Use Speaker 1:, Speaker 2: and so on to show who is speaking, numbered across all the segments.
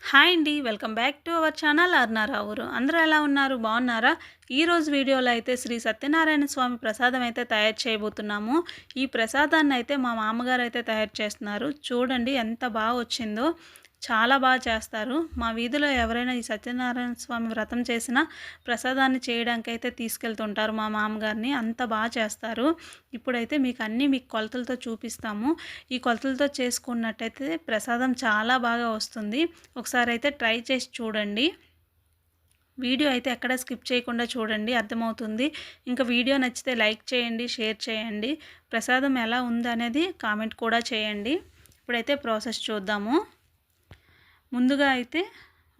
Speaker 1: Hi అండి. Welcome back to our channel అరుణారా ఊరు. అందరూ ఎలా ఉన్నారు? బాగున్నారా? ఈరోజు వీడియోలో అయితే శ్రీ సత్యనారాయణ స్వామి ప్రసాదం అయితే తయారు చేయబోతున్నాము. ఈ ప్రసాదాన్ని అయితే మా మామగారు అయితే తయారు చేస్తున్నారు. చూడండి ఎంత బాగా వచ్చిందో. చాలా బాగా చేస్తారు. మా వీధిలో ఎవరైనా ఈ సత్యనారాయణ స్వామి వ్రతం చేసినా ప్రసాదాన్ని చేయడానికైతే తీసుకెళ్తుంటారు మా మామగారిని. అంత బాగా చేస్తారు. ఇప్పుడైతే మీకు కొలతలతో చూపిస్తాము. ఈ కొలతలతో చేసుకున్నట్టయితే ప్రసాదం చాలా బాగా వస్తుంది. ఒకసారి అయితే ట్రై చేసి చూడండి. వీడియో అయితే ఎక్కడ స్కిప్ చేయకుండా చూడండి, అర్థమవుతుంది. ఇంకా వీడియో నచ్చితే లైక్ చేయండి, షేర్ చేయండి. ప్రసాదం ఎలా ఉందనేది కామెంట్ కూడా చేయండి. ఇప్పుడైతే ప్రాసెస్ చూద్దాము. ముందుగా అయితే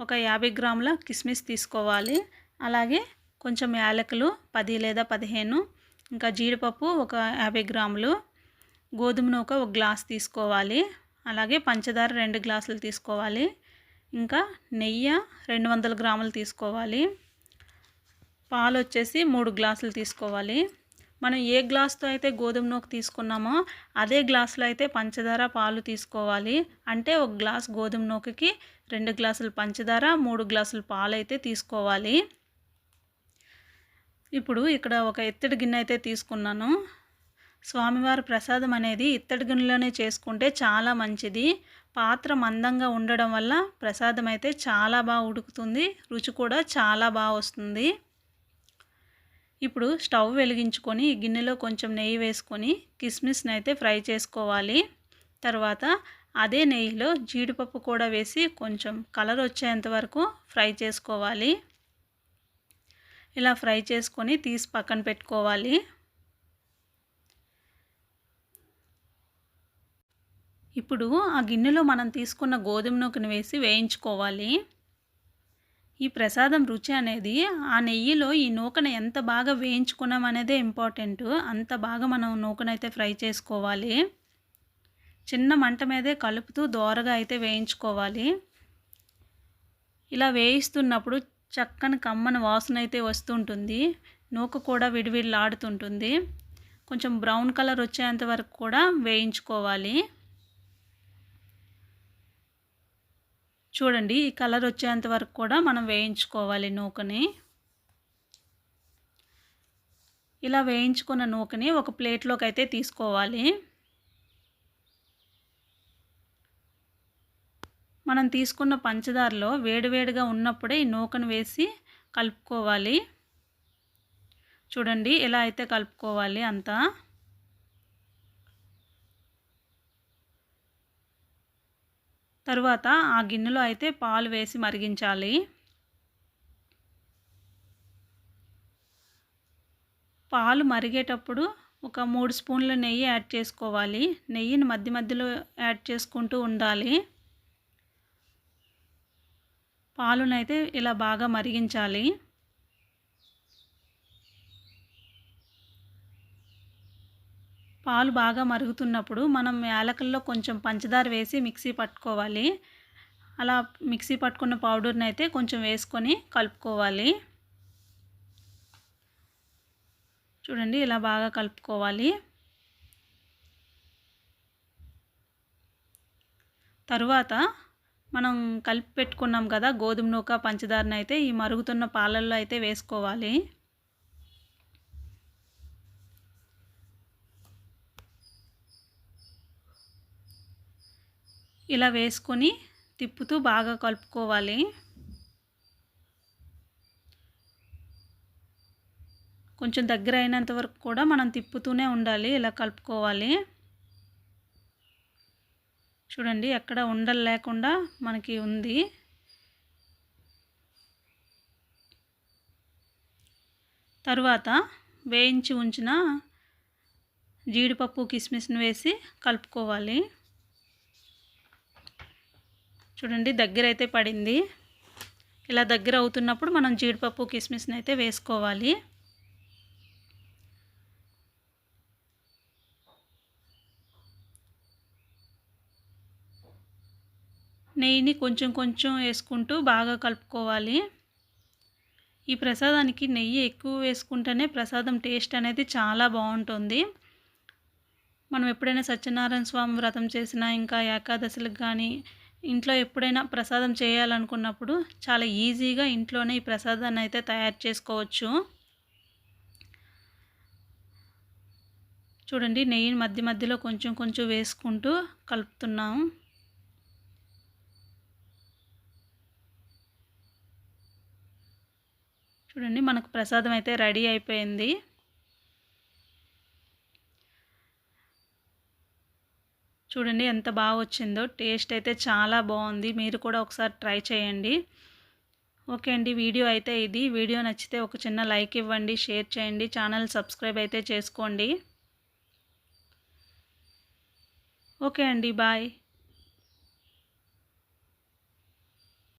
Speaker 1: ఒక 50 గ్రాముల కిస్మిస్ తీసుకోవాలి. అలాగే కొంచెం యాలకులు 10 లేదా 15, ఇంకా జీడిపప్పు ఒక 50 గ్రాములు, గోధుమ నూక ఒక గ్లాస్ తీసుకోవాలి. అలాగే పంచదార 2 గ్లాసులు తీసుకోవాలి. ఇంకా నెయ్యి 200 గ్రాములు తీసుకోవాలి. పాలు వచ్చేసి 3 గ్లాసులు తీసుకోవాలి. మనం ఏ గ్లాస్తో అయితే గోధుమ నూక తీసుకున్నామో అదే గ్లాసులో అయితే పంచదార పాలు తీసుకోవాలి. అంటే ఒక గ్లాస్ గోధుమ నూకకి 2 గ్లాసులు పంచదార, 3 గ్లాసులు పాలు అయితే తీసుకోవాలి. ఇప్పుడు ఇక్కడ ఒక ఇత్తడి గిన్నె అయితే తీసుకున్నాను. స్వామివారి ప్రసాదం అనేది ఇత్తడి గిన్నెలోనే చేసుకుంటే చాలా మంచిది. పాత్ర మందంగా ఉండడం వల్ల ప్రసాదం అయితే చాలా బాగా ఉడుకుతుంది, రుచి కూడా చాలా బాగా వస్తుంది. ఇప్పుడు స్టవ్ వెలిగించుకొని ఈ గిన్నెలో కొంచెం నెయ్యి వేసుకొని కిస్మిస్ని అయితే ఫ్రై చేసుకోవాలి. తర్వాత అదే నెయ్యిలో జీడిపప్పు కూడా వేసి కొంచెం కలర్ వచ్చేంత వరకు ఫ్రై చేసుకోవాలి. ఇలా ఫ్రై చేసుకొని తీసి పక్కన పెట్టుకోవాలి. ఇప్పుడు ఆ గిన్నెలో మనం తీసుకున్న గోధుమ నూకను వేసి వేయించుకోవాలి. ఈ ప్రసాదం రుచి అనేది ఆ నెయ్యిలో ఈ నూకను ఎంత బాగా వేయించుకున్నాం అనేదే ఇంపార్టెంట్. అంత బాగా మనం నూకనైతే ఫ్రై చేసుకోవాలి. చిన్న మంట మీదే కలుపుతూ దోరగా అయితే వేయించుకోవాలి. ఇలా వేయిస్తున్నప్పుడు చక్కని కమ్మని వాసన అయితే వస్తుంటుంది. నూక కూడా విడివిడిలాడుతుంటుంది. కొంచెం బ్రౌన్ కలర్ వచ్చేంత వరకు కూడా వేయించుకోవాలి. చూడండి, ఈ కలర్ వచ్చేంత వరకు కూడా మనం వేయించుకోవాలి నూకని. ఇలా వేయించుకున్న నూకని ఒక ప్లేట్లోకి అయితే తీసుకోవాలి. మనం తీసుకున్న పంచదారలో వేడివేడిగా ఉన్నప్పుడే ఈ నూకను వేసి కలుపుకోవాలి. చూడండి, ఇలా అయితే కలుపుకోవాలి అంతా. తరువాత ఆ గిన్నెలో అయితే పాలు వేసి మరిగించాలి. పాలు మరిగేటప్పుడు ఒక 3 స్పూన్ల నెయ్యి యాడ్ చేసుకోవాలి. నెయ్యిని మధ్య మధ్యలో యాడ్ చేసుకుంటూ ఉండాలి. పాలునైతే ఇలా బాగా మరిగించాలి. పాలు బాగా మరుగుతున్నప్పుడు మనం యాలకుల్లో కొంచెం పంచదార వేసి మిక్సీ పట్టుకోవాలి. అలా మిక్సీ పట్టుకున్న పౌడర్ని అయితే కొంచెం వేసుకొని కలుపుకోవాలి. చూడండి, ఇలా బాగా కలుపుకోవాలి. తరువాత మనం కలిపి పెట్టుకున్నాం కదా గోధుమ నూక, పంచదారని అయితే ఈ మరుగుతున్న పాలల్లో అయితే వేసుకోవాలి. ఇలా వేసుకొని తిప్పుతూ బాగా కలుపుకోవాలి. కొంచెం దగ్గర అయినంత వరకు కూడా మనం తిప్పుతూనే ఉండాలి. ఇలా కలుపుకోవాలి. చూడండి, ఎక్కడ ఉండలు లేకుండా మనకి ఉంది. తరువాత వేయించి ఉంచిన జీడిపప్పు, కిస్మిస్ని వేసి కలుపుకోవాలి. చూడండి, దగ్గర అయితే పడింది. ఇలా దగ్గర అవుతున్నప్పుడు మనం జీడిపప్పు, కిస్మిస్ని అయితే వేసుకోవాలి. నెయ్యిని కొంచెం కొంచెం వేసుకుంటూ బాగా కలుపుకోవాలి. ఈ ప్రసాదానికి నెయ్యి ఎక్కువ వేసుకుంటేనే ప్రసాదం టేస్ట్ అనేది చాలా బాగుంటుంది. మనం ఎప్పుడైనా సత్యనారాయణ స్వామి వ్రతం చేసినా, ఇంకా ఏకాదశులకు కానీ ఇంట్లో ఎప్పుడైనా ప్రసాదం చేయాలనుకున్నప్పుడు చాలా ఈజీగా ఇంట్లోనే ఈ ప్రసాదాన్ని అయితే తయారు చేసుకోవచ్చు. చూడండి, నెయ్యిని మధ్య మధ్యలో కొంచెం కొంచెం వేసుకుంటూ కలుపుతున్నాము. చూడండి, మనకు ప్రసాదం అయితే రెడీ అయిపోయింది. చూడండి ఎంత బాగా వచ్చిందో. టేస్ట్ అయితే చాలా బాగుంది. మీరు కూడా ఒకసారి ట్రై చేయండి. ఓకే అండి, వీడియో అయితే ఇది. వీడియో నచ్చితే ఒక చిన్న లైక్ ఇవ్వండి, షేర్ చేయండి, ఛానల్ సబ్స్క్రైబ్ అయితే చేసుకోండి. ఓకే అండి, బాయ్.